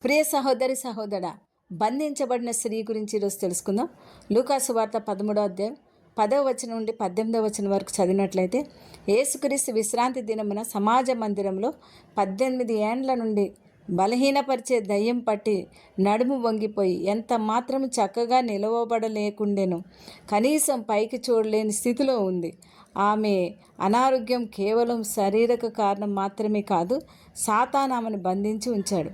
ప్రియ సహోదరి సహోదరా, బంధించబడిన స్త్రీ గురించి ఈరోజు తెలుసుకుందాం. లూకాసు వార్త 13వ అధ్యాయం 10వ వచనం నుండి 18వ వచనం వరకు చదివినట్లయితే, యేసుక్రీస్తు విశ్రాంతి దినమున సమాజ మందిరంలో 18 ఏండ్ల నుండి బలహీనపరిచే దయ్యం పట్టి నడుము వంగిపోయి ఎంత మాత్రం చక్కగా నిలవబడలేకుండెను. కనీసం పైకి చూడలేని స్థితిలో ఉంది. ఆమె అనారోగ్యం కేవలం శారీరక కారణం మాత్రమే కాదు, సాతాను ఆమెను బంధించి ఉంచాడు.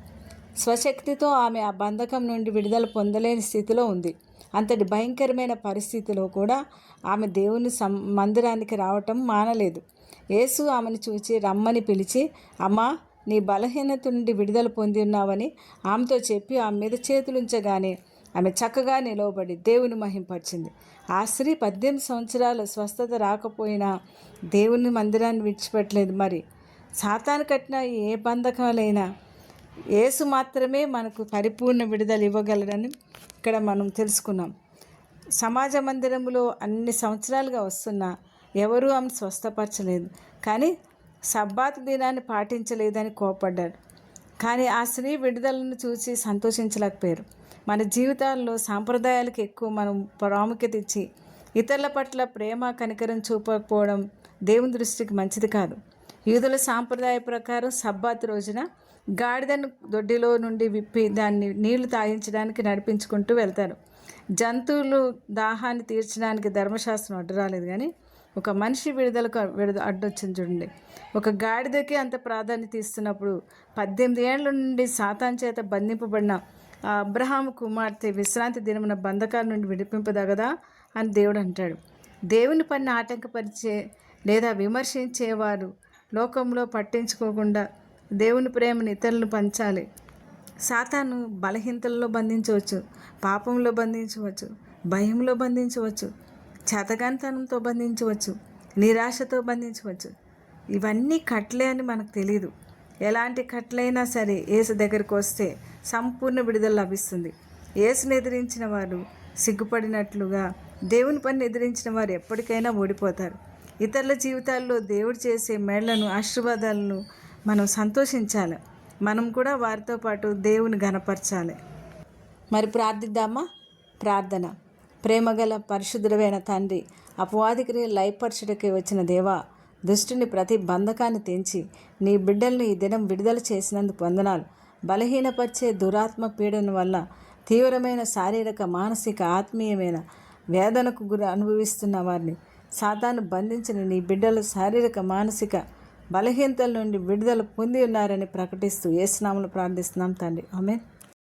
స్వశక్తితో ఆమె ఆ బంధకం నుండి విడుదల పొందలేని స్థితిలో ఉంది. అంతటి భయంకరమైన పరిస్థితిలో కూడా ఆమె దేవుని మందిరానికి రావటం మానలేదు. యేసు ఆమెను చూచి రమ్మని పిలిచి, అమ్మా, నీ బలహీనత నుండి విడుదల పొంది ఉన్నావని ఆమెతో చెప్పి ఆమె మీద చేతులుంచగానే ఆమె చక్కగా నిలవబడి దేవుని మహింపరిచింది. ఆ స్త్రీ 18 సంవత్సరాల స్వస్థత రాకపోయినా దేవుని మందిరాన్ని విడిచిపెట్టలేదు. మరి సాతాను కట్టిన ఏ బంధకాలైనా యేసు మాత్రమే మనకు పరిపూర్ణ విడుదల ఇవ్వగలరని ఇక్కడ మనం తెలుసుకున్నాం. సమాజ మందిరంలో అన్ని సంవత్సరాలుగా వస్తున్నా ఎవరూ ఆమె స్వస్థపరచలేదు. కానీ సబ్బాతు దినాన్ని పాటించలేదని కోపడ్డాడు. కానీ ఆ స్త్రీ విడుదలను చూసి సంతోషించలేకపోయారు. మన జీవితాల్లో సాంప్రదాయాలకు ఎక్కువ మనం ప్రాముఖ్యత ఇచ్చి ఇతరుల పట్ల ప్రేమ కనికరం చూపకపోవడం దేవుని దృష్టికి మంచిది కాదు. యూదుల సాంప్రదాయ ప్రకారం సబ్బాతు రోజున గాడిదను దొడ్డిలో నుండి విప్పి దాన్ని నీళ్లు తాగించడానికి నడిపించుకుంటూ వెళ్తారు. జంతువులు దాహాన్ని తీర్చడానికి ధర్మశాస్త్రం అడ్డు రాలేదు, కానీ ఒక మనిషి విడుదలకు అడ్డొచ్చింది చూడండి. ఒక గాడిదకి అంత ప్రాధాన్యత ఇస్తున్నప్పుడు 18 ఏళ్ల నుండి సాతాను చేత బంధింపబడిన అబ్రహాము కుమార్తె విశ్రాంతి దినమున బంధకాల నుండి విడిపింపదగదా అని దేవుడు అంటాడు. దేవుని పనిని ఆటంకపరిచే లేదా విమర్శించేవారు లోకంలో పట్టించుకోకుండా దేవుని ప్రేమను ఇతరులను పంచాలి. సాతాను బలహీనతల్లో బంధించవచ్చు, పాపంలో బంధించవచ్చు, భయంలో బంధించవచ్చు, చేతగానితనంతో బంధించవచ్చు, నిరాశతో బంధించవచ్చు. ఇవన్నీ కట్లే అని మనకు తెలియదు. ఎలాంటి కట్లైనా సరే యేసు దగ్గరికి వస్తే సంపూర్ణ విడుదల లభిస్తుంది. యేసుని ఎదిరించిన వారు సిగ్గుపడినట్లుగా దేవుని పనిని ఎదిరించిన వారు ఎప్పటికైనా ఓడిపోతారు. ఇతరుల జీవితాల్లో దేవుడు చేసే మేళ్లను, ఆశీర్వాదాలను మనం సంతోషించాలి. మనం కూడా వారితో పాటు దేవుని ఘనపరచాలి. మరి ప్రార్థిద్దామా? ప్రార్థన. ప్రేమగల పరిశుద్ధుడైన తండ్రి, అపవాది క్రియలు లయపరచుటకి వచ్చిన దేవా, దుష్టుని ప్రతి బంధకాన్ని తెంచి నీ బిడ్డలను ఈ దినం విడుదల చేసినందుకు వందనాలు. బలహీనపరిచే దురాత్మ పీడన వల్ల తీవ్రమైన శారీరక, మానసిక, ఆత్మీయమైన వేదనకు అనుభవిస్తున్న వారిని సాతాను బంధించిన నీ బిడ్డలు శారీరక, మానసిక బలహీనతల నుండి విడుదల పొంది ఉన్నారని ప్రకటిస్తూ యేసు నామములో ప్రార్థిస్తున్నాం తండ్రి. ఆమేన్.